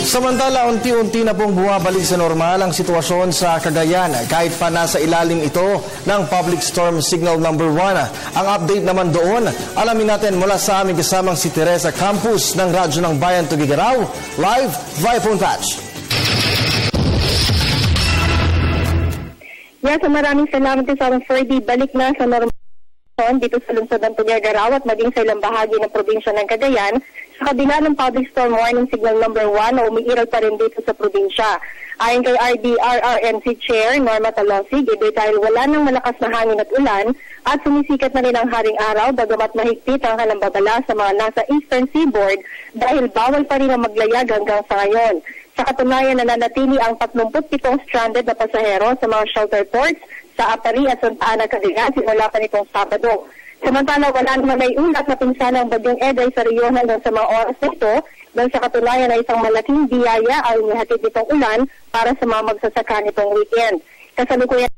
Samantala, unti-unti na pong bumabalik sa normal ang sitwasyon sa Cagayan kahit pa nasa ilalim ito ng Public Storm Signal No. 1. Ang update naman doon, alamin natin mula sa aming kasamang si Teresa Campus ng Radyo ng Bayan Tuguegarao, live via phone patch. Yes, maraming salamat sa Ferdy. Balik na sa normal dito sa lungsod ng Tuguegarao at maging sa ilang bahagi ng probinsya ng Cagayan. Sa kabila ng Public Storm Warning Signal No. 1 na umiiral pa rin dito sa probinsya. Ayon kay RDRRMC Chair Norma Talosig, dahil wala nang malakas na hangin at ulan at sumisikat na rin ang haring araw bagamat mahigpit ang halambabala sa mga nasa Eastern Seaboard dahil bawal pa rin ang maglayag hanggang sa ngayon. Sa katunayan, nananatili ang 37 stranded na pasahero sa mga shelter ports sa Apari at Santa Ana, Cagayan simula pa nitong Sabado. Samantala, wala naman may ulat na pinsala ang bagyong Eday sa reyon hanggang sa mga oras na ito dahil sa katunayan ay isang malaking biyaya ang inihatid nitong ulan para sa mga magsasaka nitong weekend. Kasalukuyan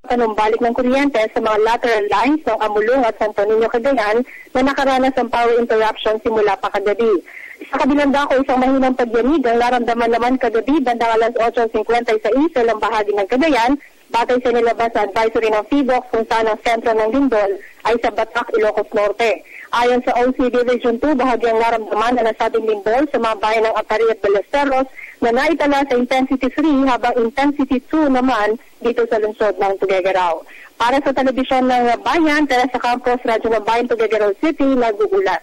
panumbalik ng kuryente sa mga lateral lines ng Amulong at Santo Niño, Cagayan na nakaranas ng power interruption simula pa kagabi. Sa kabilang dako, isang mahinang pagyanig ang naramdaman naman kagabi bandang alas 8:56 sa ilang bahagi ng Cagayan batay sa nilabas sa advisory ng PHIVOLCS kung saan ang sentro ng lindol ay sa Batak, Ilocos Norte. Ayon sa OC Division 2, bahagyang naramdaman na nasabing lindol sa mga bayan ng Apari at Ballesteros na naitala sa Intensity 3 habang Intensity 2 naman dito sa lungsod ng Tuguegarao. Para sa telebisyon ng Bayan, Teresa Campos, Radyo ng Bayan, Tuguegarao City, nag-uulat.